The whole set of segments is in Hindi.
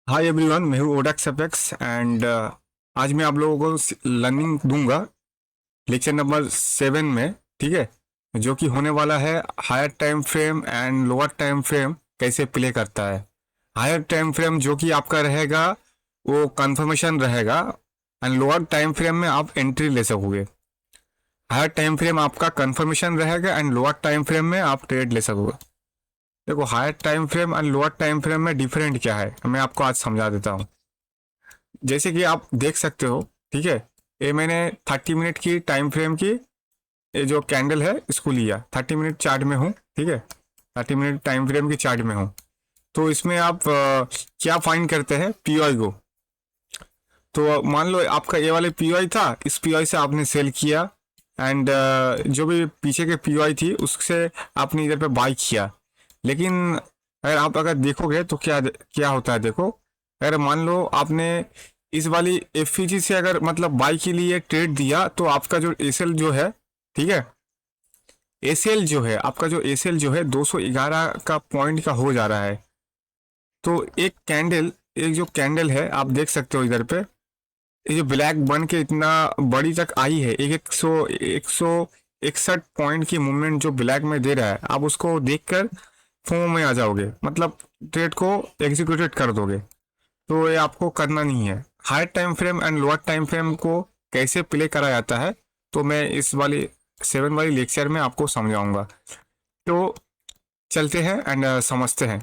हाय एवरीवन, मैं हूँ ओडेक्स एपेक्स एंड आज मैं आप लोगों को लर्निंग दूंगा लेक्चर नंबर 7 में। ठीक है, जो कि होने वाला है higher time frame and lower time frame कैसे प्ले करता है। हायर टाइम फ्रेम जो कि आपका रहेगा वो कंफर्मेशन रहेगा एंड लोअर टाइम फ्रेम में आप एंट्री ले सकोगे। हायर टाइम फ्रेम आपका कंफर्मेशन रहेगा एंड लोअर टाइम फ्रेम में आप ट्रेड ले सकोगे। देखो, higher time frame and lower time frame में डिफरेंट क्या है मैं आपको आज समझा देता हूँ। जैसे कि आप देख सकते हो, ठीक है, ये मैंने 30 मिनट की टाइम फ्रेम की ये जो कैंडल है इसको लिया। 30 मिनट चार्ट में हूँ, ठीक है, 30 मिनट टाइम फ्रेम की चार्ट में हूँ। तो इसमें आप क्या फाइंड करते हैं, पीओआई को। तो मान लो आपका ये वाले पीओआई था, इस पीओआई से आपने सेल किया एंड जो भी पीछे के पीओआई थी उससे आपने इधर पे बाई किया। लेकिन अगर देखोगे तो क्या क्या होता है, देखो, अगर मान लो आपने इस वाली एफईजी से अगर मतलब बाई के लिए ट्रेड दिया तो आपका जो एसएल जो है, ठीक है, एसएल जो है आपका जो एसएल जो है 211 का पॉइंट का हो जा रहा है। तो एक जो कैंडल है आप देख सकते हो इधर पे, ये जो ब्लैक बन के इतना बड़ी तक आई है, एक सौ 61 पॉइंट की मूवमेंट जो ब्लैक में दे रहा है, आप उसको देखकर फोम में आ जाओगे, मतलब ट्रेड को एग्जीक्यूटेड कर दोगे। तो ये आपको करना नहीं है। Higher time frame and lower time frame को कैसे प्ले करा जाता है तो मैं इस वाली 7 वाली लेक्चर में आपको समझाऊंगा। तो चलते हैं एंड समझते हैं।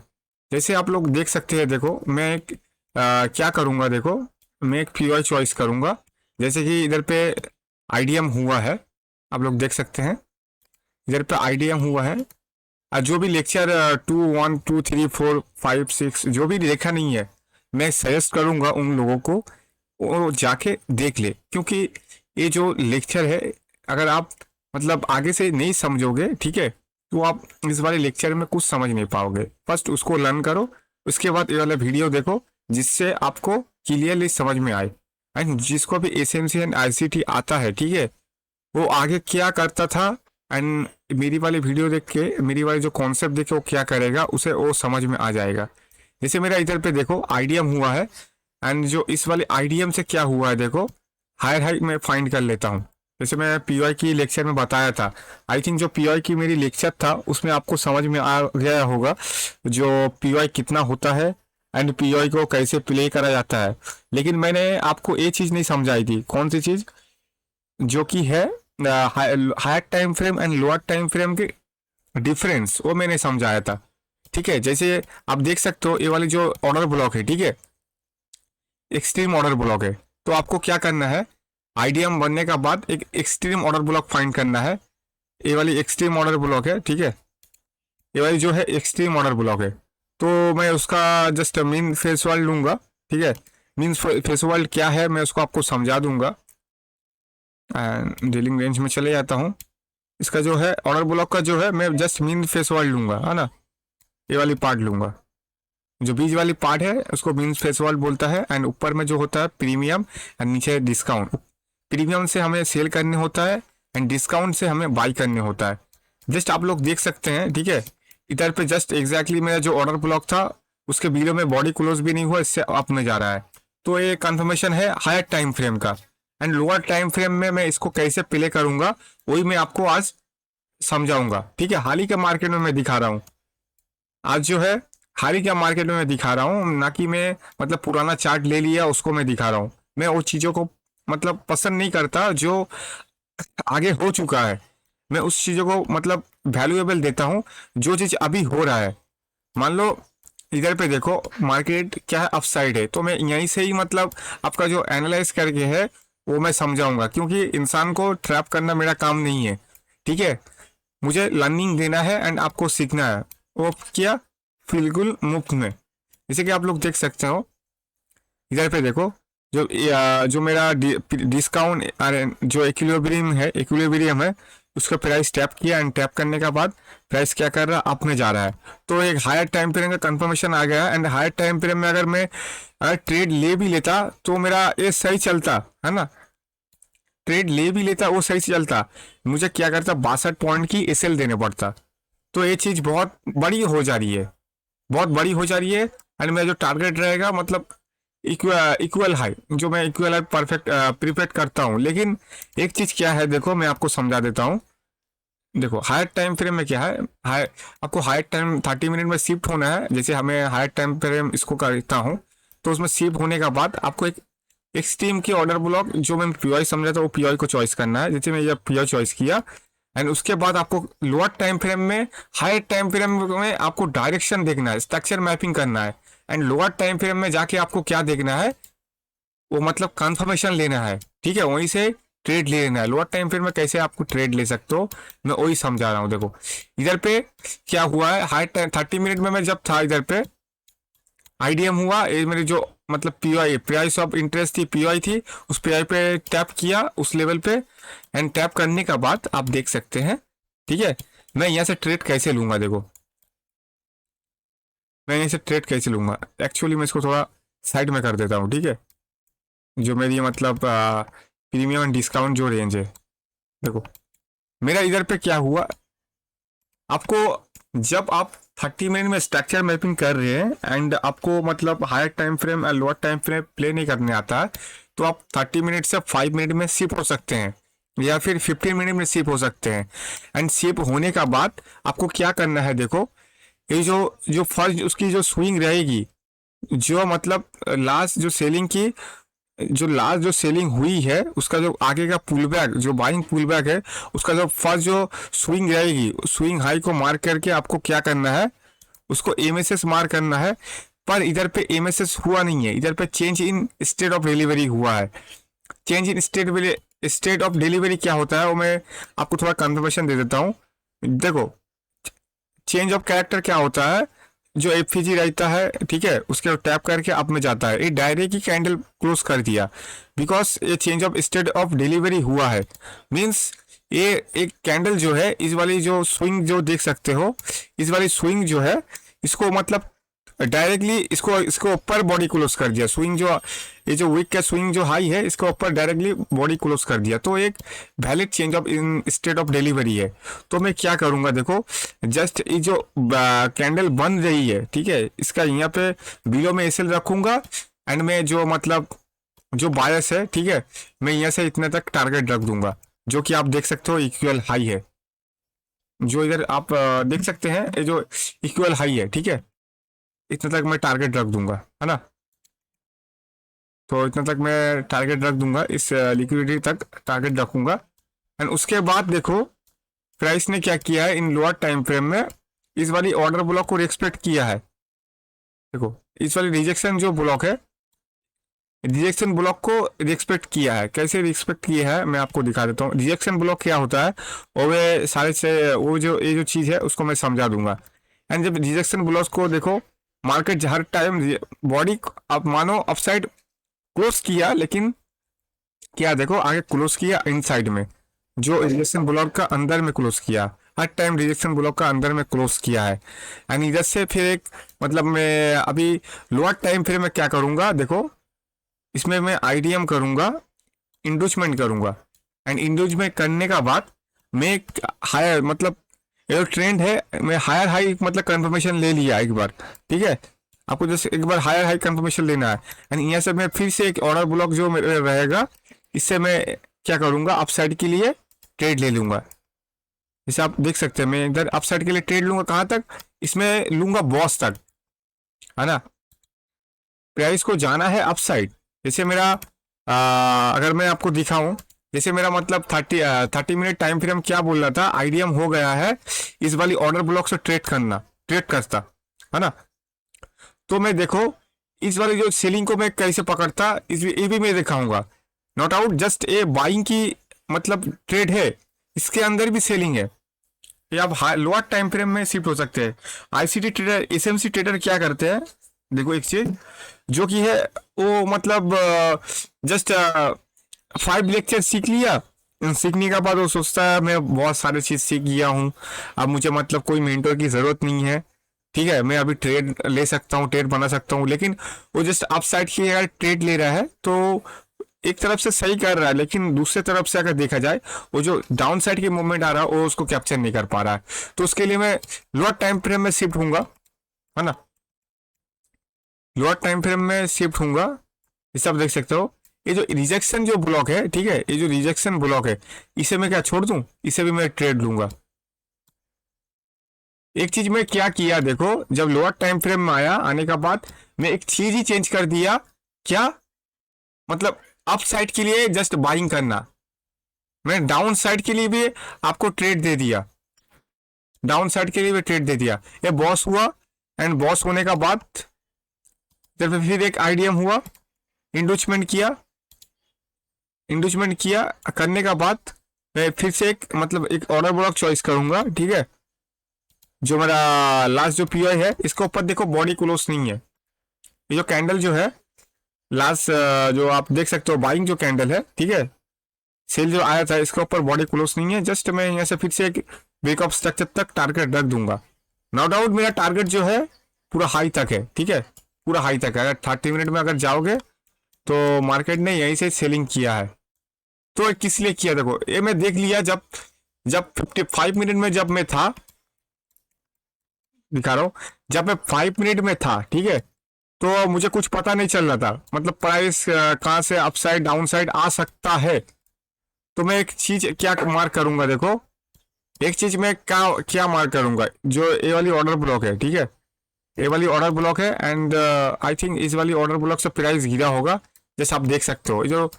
जैसे आप लोग देख सकते हैं, देखो मैं क्या करूंगा, देखो मैं एक पीओआई चॉइस करूंगा। जैसे कि इधर पे आईडीएम हुआ है, आप लोग देख सकते हैं इधर पे आईडीएम हुआ है। जो भी लेक्चर 2, 1, 2, 3, 4, 5, 6 जो भी देखा नहीं है, मैं सजेस्ट करूंगा उन लोगों को वो जाके देख ले, क्योंकि ये जो लेक्चर है अगर आप मतलब आगे से नहीं समझोगे, ठीक है, तो आप इस वाले लेक्चर में कुछ समझ नहीं पाओगे। फर्स्ट उसको लर्न करो, उसके बाद ये वाला वीडियो देखो जिससे आपको क्लियरली समझ में आए। एंड जिसको भी एसएमसी एंड आईसीटी आता है, ठीक है, वो आगे क्या करता था एंड मेरी वाली वीडियो देख के, मेरी वाली जो कॉन्सेप्ट देख के वो क्या करेगा उसे वो समझ में आ जाएगा। जैसे मेरा इधर पे देखो आईडीएम हुआ है एंड जो इस वाले आईडीएम से क्या हुआ है, देखो हायर हाई मैं फाइंड कर लेता हूँ। जैसे मैं पीओआई की लेक्चर में बताया था, आई थिंक जो पीओआई की मेरी लेक्चर था उसमें आपको समझ में आ गया होगा जो पीओआई कितना होता है एंड पीओआई को कैसे प्ले करा जाता है। लेकिन मैंने आपको ये चीज़ नहीं समझाई थी, कौन सी चीज़, जो कि है higher time frame and lower time frame के डिफरेंस, वो मैंने समझाया था। ठीक है, जैसे आप देख सकते हो ये वाली जो ऑर्डर ब्लॉक है, ठीक है, एक्सट्रीम ऑर्डर ब्लॉक है। तो आपको क्या करना है, आईडीएम बनने का बाद एक एक्सट्रीम ऑर्डर ब्लॉक फाइंड करना है। ये वाली एक्सट्रीम ऑर्डर ब्लॉक है, ठीक है, ये वाली जो है एक्सट्रीम ऑर्डर ब्लॉक है। तो मैं उसका जस्ट मीन फेस वर्ल्ड लूंगा, ठीक है, मीन फेस वर्ल्ड क्या है मैं उसको आपको समझा दूंगा। डीलिंग रेंज में चले जाता हूँ। इसका जो है ऑर्डर ब्लॉक का जो है मैं जस्ट मीन फेस वर्ल्ड लूंगा, है ना, ये वाली पार्ट लूंगा। जो बीच वाली पार्ट है उसको मीन फेस वर्ल्ड बोलता है एंड ऊपर में जो होता है प्रीमियम एंड नीचे डिस्काउंट। प्रीमियम से हमें सेल करने होता है एंड डिस्काउंट से हमें बाई करने होता है। जस्ट आप लोग देख सकते हैं, ठीक है, इधर पे जस्ट एग्जैक्टली मेरा जो ऑर्डर ब्लॉक था उसके बिलो में बॉडी क्लोज भी नहीं हुआ, इससे अप में जा रहा है। तो ये कंफर्मेशन है हायर टाइम फ्रेम का। एंड लोअर टाइम फ्रेम में मैं इसको कैसे प्ले करूंगा वही मैं आपको आज समझाऊंगा। ठीक है, हाल ही के मार्केट में मैं दिखा रहा हूँ, आज जो है हाल ही के मार्केट में मैं दिखा रहा हूँ, ना कि मैं मतलब पुराना चार्ट ले लिया उसको मैं दिखा रहा हूँ। मैं वो चीज़ों को मतलब पसंद नहीं करता जो आगे हो चुका है। मैं उस चीज़ों को मतलब वैल्यूएबल देता हूँ जो चीज़ अभी हो रहा है। मान लो इधर पे देखो मार्केट क्या है, अपसाइड है, तो मैं यहीं से ही मतलब आपका जो एनालाइज करके है वो मैं समझाऊंगा, क्योंकि इंसान को ट्रैप करना मेरा काम नहीं है। ठीक है, मुझे लर्निंग देना है एंड आपको सीखना है, वो क्या, बिल्कुल मुफ्त में। जैसे कि आप लोग देख सकते हो इधर पे देखो, जो मेरा डिस्काउंट अरे जो इक्विलिब्रियम है उसका प्राइस टैप किया एंड टैप करने के बाद प्राइस क्या कर रहा है, अप में जा रहा है। तो एक हायर टाइम पीरियड का कंफर्मेशन आ गया एंड हायर टाइम पीरियड में अगर ट्रेड ले भी लेता तो मेरा ये सही चलता है ना, ट्रेड ले भी लेता वो सही से चलता, मुझे क्या करता 62 पॉइंट की एसएल देने पड़ता। तो ये चीज़ बहुत बड़ी हो जा रही है, बहुत बड़ी हो जा रही है एंड मेरा जो टारगेट रहेगा मतलब इक्वल हाई, जो मैं इक्वल हाई परफेक्ट प्रिपेयर करता हूँ। लेकिन एक चीज़ क्या है देखो, मैं आपको समझा देता हूँ। देखो हायर टाइम फ्रेम में क्या है, हाई आपको हायर टाइम 30 मिनट में शिफ्ट होना है। जैसे हमें हायर टाइम फ्रेम इसको करता हूँ, तो उसमें शिफ्ट होने का बाद आपको एक एक्सट्रीम की ऑर्डर ब्लॉक, जो मैं पीओई समझा था वो पीओई को चॉइस करना है। जैसे मैं ये पीओई चॉइस किया, एंड उसके बाद आपको लोअर टाइम फ्रेम में, हायर टाइम फ्रेम में आपको डायरेक्शन देखना है, स्ट्रक्चर मैपिंग करना है। एंड लोअर टाइम फ्रेम में जाके आपको क्या देखना है, वो मतलब कंफर्मेशन लेना है, ठीक है, वहीं से ट्रेड ले लेना है। लोअर टाइम फ्रेम में कैसे आपको ट्रेड ले सकते हो, मैं वही समझा रहा हूँ। देखो इधर पे क्या हुआ है, हाई टाइम 30 मिनट में मैं जब था इधर पे आईडीएम हुआ, ये मेरी जो मतलब पीआई प्राइस ऑफ इंटरेस्ट थी, पीआई थी, उस पीआई पे टैप किया उस लेवल पे। एंड टैप करने का बाद आप देख सकते हैं, ठीक है, मैं यहाँ से ट्रेड कैसे लूंगा। देखो मैं यहाँ से ट्रेड कैसे लूंगा, एक्चुअली मैं इसको थोड़ा साइड में कर देता हूँ, ठीक है, जो मेरी मतलब प्रीमियम एंड डिस्काउंट जो रेंज है। देखो मेरा इधर पे क्या हुआ, आपको जब आप 30 मिनट में स्ट्रक्चर मैपिंग कर रहे हैं एंड आपको मतलब हायर टाइम फ्रेम और लोअर टाइम फ्रेम प्ले नहीं करने आता है, तो आप 30 मिनट से 5 मिनट में शिफ्ट हो सकते हैं, या फिर 15 मिनट में शिफ्ट हो सकते हैं। एंड शिफ्ट होने का बाद आपको क्या करना है, देखो ये जो जो फर्स्ट उसकी जो स्विंग रहेगी, जो मतलब लास्ट जो सेलिंग की, जो लास्ट जो सेलिंग हुई है, उसका जो आगे का पुल बैक, जो बाइंग पुल बैक है, उसका जो फर्स्ट जो स्विंग रहेगी, स्विंग हाई को मार्क करके आपको क्या करना है, उसको एमएसएस मार्क करना है। पर इधर पे एमएसएस हुआ नहीं है, इधर पे change in state of delivery हुआ है। Change in state of delivery क्या होता है, वो मैं आपको थोड़ा कंफर्मेशन दे देता हूँ। देखो चेंज ऑफ कैरेक्टर क्या होता है, जो एफपीजी रहता है, ठीक है, उसके टैप करके अप में जाता है। ये डायरेक्ट की कैंडल क्लोज कर दिया, बिकॉज ये change of state of delivery हुआ है। मीन्स ये एक कैंडल जो है, इस वाली जो स्विंग जो देख सकते हो, इस वाली स्विंग जो है, इसको मतलब डायरेक्टली इसको इसको ऊपर बॉडी क्लोज कर दिया। स्विंग जो ये जो वीक का स्विंग जो हाई है, इसको ऊपर डायरेक्टली बॉडी क्लोज कर दिया, तो एक valid change of in state of delivery है। तो मैं क्या करूंगा, देखो जस्ट ये जो कैंडल बन रही है, ठीक है, इसका यहाँ पे बिलो में एसएल रखूंगा। एंड मैं जो मतलब जो बायस है, ठीक है, मैं यहाँ से इतने तक टारगेट रख दूंगा, जो कि आप देख सकते हो इक्वल हाई है, जो इधर आप देख सकते हैं, ये जो इक्वल हाई है, ठीक है, इतने तक मैं टारगेट रख दूंगा, है ना। तो इतना तक मैं टारगेट रख दूंगा, इस लिक्विडिटी तक टारगेट रखूंगा। एंड उसके बाद देखो प्राइस ने क्या किया है, इन लोअर टाइम फ्रेम में इस वाली ऑर्डर ब्लॉक को रिस्पेक्ट किया है। देखो इस वाली रिजेक्शन जो ब्लॉक है, रिजेक्शन ब्लॉक को रिस्पेक्ट किया है। कैसे रिस्पेक्ट किया है मैं आपको दिखा देता हूँ। रिजेक्शन ब्लॉक क्या होता है, वो मैं सारे से वो जो ये जो चीज़ है उसको मैं समझा दूंगा। एंड जब रिजेक्शन ब्लॉक को देखो, मार्केट हर टाइम बॉडी आप मानो अपसाइड क्लोज किया, लेकिन क्या देखो आगे क्लोज किया इनसाइड में, जो रिजेक्शन ब्लॉक का अंदर में क्लोज किया, हर टाइम रिजेक्शन ब्लॉक का अंदर में क्लोज किया है। एंड इधर से फिर एक मतलब मैं अभी लोअर टाइम फ्रेम में क्या करूंगा, देखो इसमें मैं आईडीएम करूंगा, इंडोजमेंट करूंगा। एंड इंडोजमेंट करने का बाद मैं हायर मतलब ये जो ट्रेंड है, मैं हायर हाई मतलब कंफर्मेशन ले लिया एक बार, ठीक है, आपको जैसे एक बार हायर हाई कंफर्मेशन लेना है। एंड यहाँ से मैं फिर से एक ऑर्डर ब्लॉक जो मेरा रहेगा, इससे मैं क्या करूंगा, अपसाइड के लिए ट्रेड ले लूंगा। जैसे आप देख सकते हैं मैं इधर अपसाइड के लिए ट्रेड लूंगा, कहाँ तक, इसमें लूंगा बॉस तक, है ना। प्राइस को जाना है अपसाइड। जैसे मेरा अगर मैं आपको दिखाऊं, जैसे मेरा मतलब 30 मिनट टाइम फ्रेम क्या बोल रहा था, आईडीएम हो गया है इस वाली ऑर्डर ब्लॉक से ट्रेड करता, है ना। तो मैं देखो इस वाली जो सेलिंग को मैं कैसे पकड़ता, इस ये भी मैं दिखाऊंगा। Not out just a buying की मतलब ट्रेड है, इसके अंदर भी सेलिंग है। ये आप लोअर टाइम फ्रेम में शिफ्ट हो सकते हैं। आईसीटी ट्रेडर, एसएमसी ट्रेडर क्या करते हैं, देखो एक चीज जो कि है, वो मतलब जस्ट 5 लेक्चर सीख लिया, सीखने के बाद वो सोचता है मैं बहुत सारे चीज सीख गया हूँ, अब मुझे मतलब कोई मेंटर की जरूरत नहीं है, ठीक है, मैं अभी ट्रेड ले सकता हूँ, ट्रेड बना सकता हूँ। लेकिन वो जस्ट अप साइड की अगर ट्रेड ले रहा है तो एक तरफ से सही कर रहा है, लेकिन दूसरे तरफ से अगर देखा जाए, वो जो डाउन साइड की मूवमेंट आ रहा है वो उसको कैप्चर नहीं कर पा रहा है। तो उसके लिए मैं लोअर टाइम फ्रेम में शिफ्ट हूंगा, है ना। लोअर टाइम फ्रेम में शिफ्ट होऊंगा। इसे आप देख सकते हो, ये जो रिजेक्शन जो ब्लॉक है, ठीक है, ये जो रिजेक्शन ब्लॉक है, इसे मैं क्या छोड़ दूं, इसे भी मैं ट्रेड लूंगा। एक चीज में क्या किया देखो, जब लोअर टाइम फ्रेम में आया, आने का बाद मैं एक चीज ही चेंज कर दिया। क्या मतलब, अप साइड के लिए जस्ट बाइंग करना, मैं डाउन साइड के लिए भी आपको ट्रेड दे दिया, डाउन साइड के लिए भी ट्रेड दे दिया। ये बॉस हुआ, एंड बॉस होने का बाद जब फिर एक आईडीएम हुआ, इंडूचमेंट किया, इंडूचमेंट किया, करने का बाद मैं फिर से एक मतलब एक ऑर्डर ब्लॉक चॉइस करूंगा, ठीक है। जो मेरा लास्ट जो पीआई है, इसके ऊपर देखो बॉडी क्लोज नहीं है। ये जो कैंडल जो है लास्ट, जो आप देख सकते हो बाइंग जो कैंडल है, ठीक है, सेल जो आया था, इसके ऊपर बॉडी क्लोज नहीं है। जस्ट मैं यहाँ से फिर से एक ब्रेकअप स्ट्रक्चर तक टारगेट रख दूंगा। नो डाउट मेरा टारगेट जो है पूरा हाई तक है, ठीक है, पूरा हाई तक है। अगर 30 मिनट में अगर जाओगे तो मार्केट ने यहीं से सेलिंग किया है। तो किस लिए किया देखो, ये मैं देख लिया, जब जब 55 मिनट में जब मैं था, दिखा रहा हूँ, जब मैं 5 मिनट में था, ठीक है, तो मुझे कुछ पता नहीं चल रहा था, मतलब प्राइस कहाँ से अपसाइड डाउन साइड आ सकता है। तो मैं एक चीज क्या मार्क करूंगा देखो, एक चीज मैं क्या क्या मार्क करूंगा, जो ए वाली ऑर्डर ब्लॉक है, ठीक है, ए वाली ऑर्डर ब्लॉक है, एंड आई थिंक इस वाली ऑर्डर ब्लॉक से प्राइस गिरा होगा। जैसे आप देख सकते हो, जो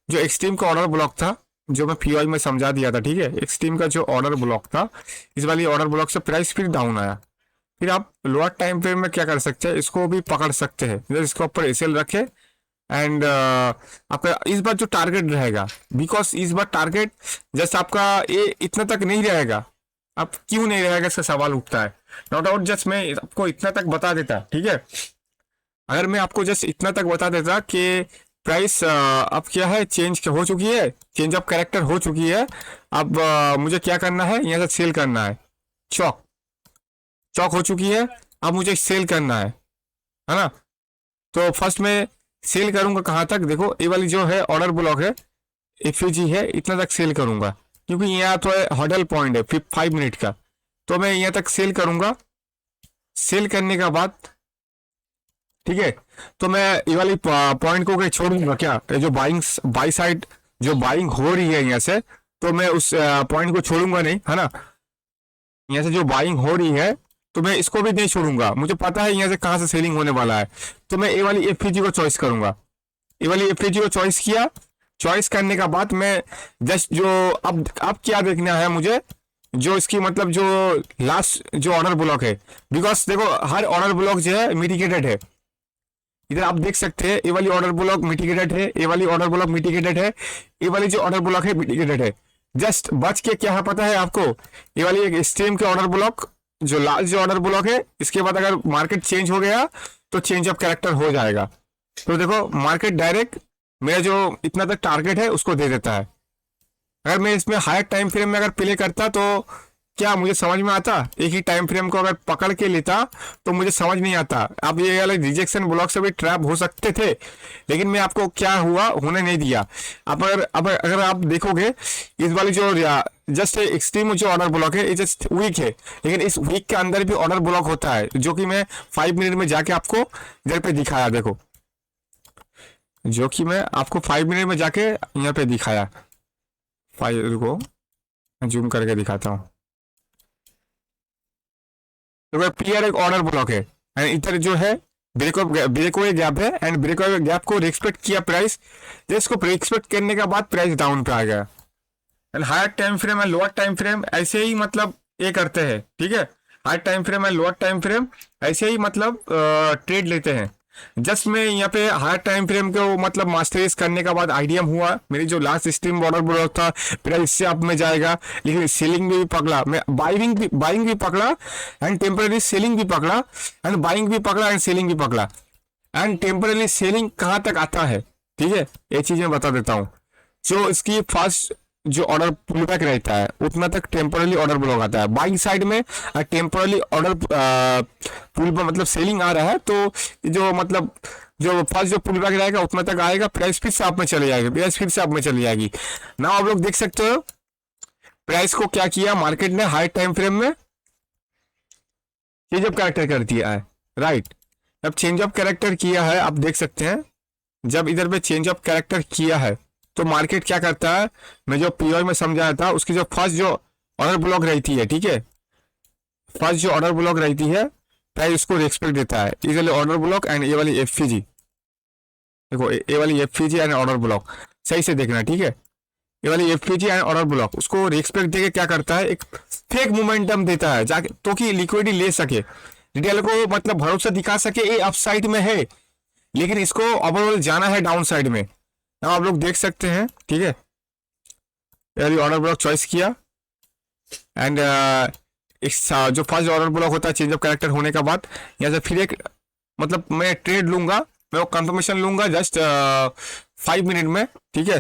जो एक्सट्रीम का ऑर्डर ब्लॉक था, जो मैं पीआई में समझा दिया था, ठीक है, एक्सट्रीम का जो ऑर्डर ब्लॉक था, इस वाली ऑर्डर ब्लॉक से प्राइस फिर डाउन आया। फिर आप लोअर टाइम फ्रेम में क्या कर सकते हैं, इसको भी पकड़ सकते हैं, जैसे इसके ऊपर एसएल रखे, एंड आपका इस बार जो टारगेट रहेगा, बिकॉज इस बार टारगेट जैसे आपका ये इतना तक नहीं रहेगा। अब क्यों नहीं रहेगा, इसका सवाल उठता है। नो डाउट जस्ट मैं आपको इतना तक बता देता, ठीक है, अगर मैं आपको जस्ट इतना तक बता देता कि प्राइस अब क्या है, चेंज हो चुकी है, चेंज ऑफ कैरेक्टर हो चुकी है। अब मुझे क्या करना है, यहाँ से सेल करना है, चौक चौक हो चुकी है, अब मुझे सेल करना है ना। तो फर्स्ट में सेल करूंगा कहाँ तक देखो, ये वाली जो है ऑर्डर ब्लॉक है, एफयूजी है, इतना तक सेल करूंगा, क्योंकि यहाँ तो हडल पॉइंट है 5 मिनट का। तो मैं यहाँ तक सेल करूंगा, सेल करने का बाद, ठीक है, तो मैं ये वाली पॉइंट को कहीं छोड़ दूंगा क्या, ये जो बाइंग बाई साइड जो बाइंग हो रही है यहाँ से, तो मैं उस पॉइंट को छोड़ूंगा नहीं, है ना। यहाँ से जो बाइंग हो रही है, तो मैं इसको भी नहीं छोड़ूंगा, मुझे पता है यहाँ से कहाँ से सेलिंग होने वाला है। तो मैं ए वाली एफपीजी को चॉइस करूंगा, ए वाली एफपीजी को चॉइस किया। चॉइस करने का बाद मैं जस्ट जो अब क्या देखना है मुझे, जो इसकी मतलब जो लास्ट जो ऑर्डर ब्लॉक है, बिकॉज देखो हर ऑर्डर ब्लॉक जो है मिटिगेटेड है। इधर आप देख सकते हैं, ये वाली ऑर्डर ब्लॉक मिटिगेटेड है, ये वाली ऑर्डर ब्लॉक मिटिगेटेड है, ये वाली जो ऑर्डर ब्लॉक है मिटिगेटेड है। जस्ट बच के क्या है पता है आपको, ये वाली एक स्ट्रीम के ऑर्डर ब्लॉक, जो लास्ट जो ऑर्डर ब्लॉक है, इसके बाद अगर मार्केट चेंज हो गया तो चेंज ऑफ कैरेक्टर हो जाएगा। तो देखो मार्केट डायरेक्ट मेरा जो इतना तक टारगेट है उसको दे देता है। अगर मैं इसमें हायर टाइम फ्रेम में अगर प्ले करता तो क्या मुझे समझ में आता, एक ही टाइम फ्रेम को अगर पकड़ के लेता तो मुझे समझ नहीं आता। अब ये वाले रिजेक्शन ब्लॉक से भी ट्रैप हो सकते थे, लेकिन मैं आपको क्या हुआ होने नहीं दिया। अब अगर आप देखोगे, इस वाली जो जस्ट एक्सट्रीम जो ऑर्डर ब्लॉक है, ये जस्ट वीक है, लेकिन इस वीक के अंदर भी ऑर्डर ब्लॉक होता है, जो कि मैं 5 मिनट में जाके आपको इधर पे दिखाया, देखो, जो कि मैं आपको 5 मिनट में जाके यहाँ पे दिखाया। फाइल को जूम करके दिखाता हूँ। तो क्लियर एक ऑर्डर ब्लॉक है, एंड इधर जो है ब्रेकअवे गैप है, एंड ब्रेकअवे गैप को रिस्पेक्ट किया प्राइस, जिसको रिस्पेक्ट करने के बाद प्राइस डाउन पे आ गया। And higher time frame and lower time frame ऐसे ही मतलब ये करते हैं, ठीक है, higher time frame and lower time frame ऐसे ही मतलब ट्रेड लेते हैं। जस्ट मैं यहाँ पे हायर टाइम फ्रेम को मतलब मास्टराइज करने का बाद आईडीएम हुआ, मेरी जो लास्ट स्ट्रीम बॉर्डर ब्लॉक था मेरा इससे अप में जाएगा, लेकिन सेलिंग भी पकड़ा, मैं बाइंग भी पकड़ा, एंड टेम्पररी सेलिंग भी पकड़ा, एंड बाइंग भी पकड़ा, एंड सेलिंग भी पकड़ा। एंड टेम्पररी सेलिंग कहाँ तक आता है, ठीक है, ये चीज मैं बता देता हूँ। जो इसकी फर्स्ट जो ऑर्डर पुल बैक रहता है उतना तक टेम्परली ऑर्डर ब्लॉक आता है बाइंग साइड में, टेम्परली ऑर्डर पुल पर मतलब सेलिंग आ रहा है, तो जो मतलब जो फर्स्ट जो पुल बैक रहेगा उतना तक आएगा, प्राइस फिर से आप में चले जाएगी, प्राइस फिर से आप में चली जाएगी ना। आप लोग देख सकते हो प्राइस को क्या किया मार्केट ने हाई टाइम फ्रेम में, ये जब कैरेक्टर कर दिया है, राइट। अब चेंज ऑफ कैरेक्टर किया है, आप देख सकते हैं जब इधर पे चेंज ऑफ कैरेक्टर किया है तो मार्केट क्या करता है, मैं जो पीओ में समझाया था उसकी जो फर्स्ट जो ऑर्डर ब्लॉक रहती है, ठीक है, फर्स्ट जो ऑर्डर ब्लॉक रहती है प्राइस उसको रेस्पेक्ट देता है। इस वाली ऑर्डर ब्लॉक एंड ये वाली एफपीजी, देखो ये वाली एफपीजी एंड ऑर्डर ब्लॉक सही से देखना, ठीक है, ये वाली एफपीजी एंड ऑर्डर ब्लॉक उसको रेस्पेक्ट देके क्या करता है, एक फेक मोमेंटम देता है जाके तो कि लिक्विडिटी ले सके, रिटेल को मतलब भरोसा दिखा सके ये अपसाइड में है, लेकिन इसको ओवरऑल जाना है डाउन साइड में। अब आप लोग देख सकते हैं, ठीक है, ये वाली ऑर्डर ब्लॉक चॉइस किया एंड जो फर्स्ट ऑर्डर ब्लॉक होता है चेंज ऑफ कैरेक्टर होने के बाद यहाँ से फिर एक मतलब मैं ट्रेड लूंगा, मैं वो कंफर्मेशन लूंगा जस्ट 5 मिनट में, ठीक है,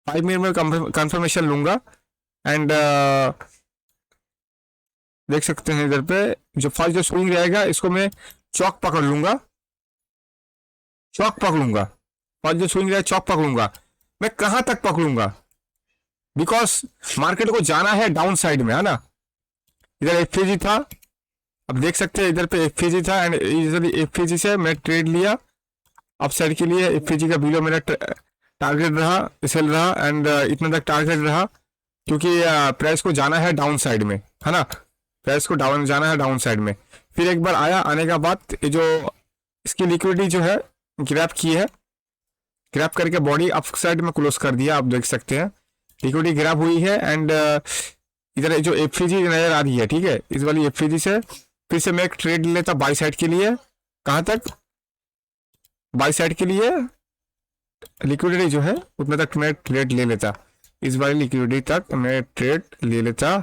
5 मिनट में कंफर्मेशन लूंगा एंड देख सकते हैं इधर पे जो फर्स्ट जो स्विंग रहेगा इसको मैं चौक पकड़ लूंगा, चौक पकड़ूंगा, फर्स्ट जो स्विंग रहेगा चौक पकड़ूंगा। मैं कहां तक पकड़ूंगा, बिकॉज मार्केट को जाना है डाउन साइड में, है ना। इधर एफपीजी था, अब देख सकते हैं इधर पे एफपीजी था एंड इधर एफपीजी से मैं ट्रेड लिया अप साइड के लिए। एफपीजी का बिलो मेरा टारगेट रहा, सेल रहा एंड इतना तक टारगेट रहा क्योंकि प्राइस को जाना है डाउन साइड में, है ना, प्राइस को डाउन जाना है डाउन साइड में। फिर एक बार आया, आने का बाद ये जो इसकी लिक्विडिटी जो है ग्रैब की है, ग्रैब करके बॉडी अप साइड में क्लोज कर दिया, आप देख सकते हैं लिक्विडिटी ग्रैब हुई है एंड इधर जो एफपीजी नजर आ रही है, ठीक है, इस वाली एफपीजी से फिर से मैं एक ट्रेड ले लेता बाई साइड के लिए, कहां तक, बाई साइड के लिए लिक्विडिटी जो है उतना तक मैं ट्रेड ले लेता, इस वाली लिक्विडिटी तक मैं ट्रेड ले लेता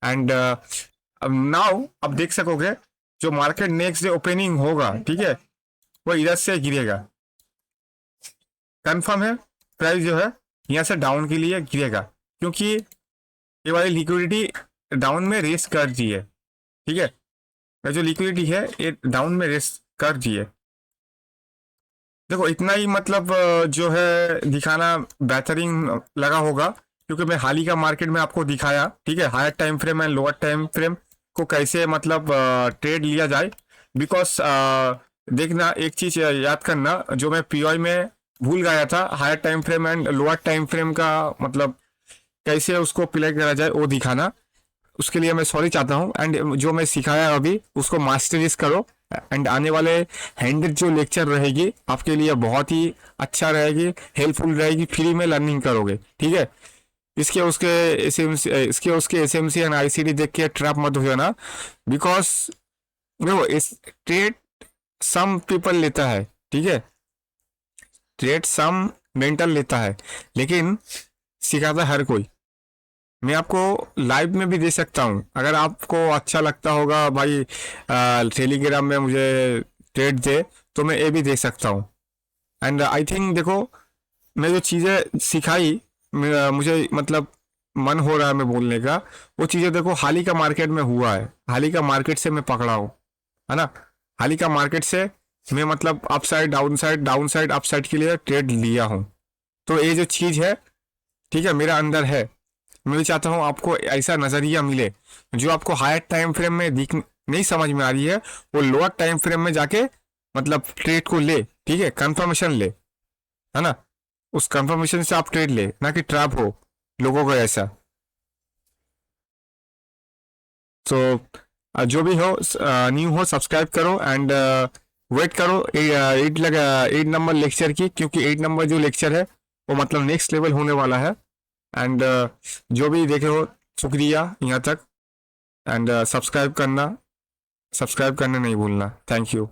एंड अब नाउ आप देख सकोगे जो मार्केट नेक्स्ट डे ओपनिंग होगा, ठीक है, वो इधर से गिरेगा, कंफर्म है, प्राइस जो है यहाँ से डाउन के लिए गिरेगा क्योंकि ये वाली लिक्विडिटी डाउन में रेस कर दी है, ठीक है, जो लिक्विडिटी है ये डाउन में रेस कर दी है। देखो इतना ही मतलब जो है दिखाना बेहतरीन लगा होगा क्योंकि मैं हाल ही का मार्केट में आपको दिखाया, ठीक है, higher time frame and lower time frame को कैसे मतलब ट्रेड लिया जाए। बिकॉज देखना एक चीज याद करना जो मैं पीओआई में भूल गया था, higher time frame and lower time frame का मतलब कैसे उसको प्ले करा जाए वो दिखाना, उसके लिए मैं सॉरी चाहता हूँ एंड जो मैं सिखाया अभी उसको मास्टरीज करो एंड आने वाले 100 जो लेक्चर रहेगी आपके लिए बहुत ही अच्छा रहेगी, हेल्पफुल रहेगी, फ्री में लर्निंग करोगे, ठीक है। इसके उसके एसएमसी एंड आईसीडी देख के ट्रैप मत हो जाना, बिकॉज देखो इस ट्रेड सम पीपल लेता है, ठीक है, ट्रेड सम मेंटल लेता है लेकिन सिखाता हर कोई। मैं आपको लाइव में भी दे सकता हूँ, अगर आपको अच्छा लगता होगा भाई टेलीग्राम में मुझे ट्रेड दे तो मैं ये भी दे सकता हूँ एंड आई थिंक देखो मैं जो चीज़ें सिखाई मुझे मतलब मन हो रहा है मैं बोलने का, वो चीज़ें देखो हाल ही का मार्केट में हुआ है, हाल ही का मार्केट से मैं पकड़ा हूँ, है ना, हाल ही का मार्केट से मैं मतलब up side down side up side के लिए ट्रेड लिया हूँ। तो ये जो चीज़ है, ठीक है, मेरा अंदर है, मैं भी चाहता हूँ आपको ऐसा नज़रिया मिले जो आपको हायर टाइम फ्रेम में दिख नहीं समझ में आ रही है वो लोअर टाइम फ्रेम में जाके मतलब ट्रेड को ले, ठीक है, कंफर्मेशन ले, है ना, उस कंफर्मेशन से आप ट्रेड ले, ना कि ट्रैप हो लोगों को ऐसा। तो जो भी हो न्यू हो सब्सक्राइब करो एंड वेट करो 8 नंबर लेक्चर की, क्योंकि 8 नंबर जो लेक्चर है वो मतलब नेक्स्ट लेवल होने वाला है एंड जो भी देखे हो शुक्रिया यहाँ तक एंड सब्सक्राइब करना नहीं भूलना। Thank you.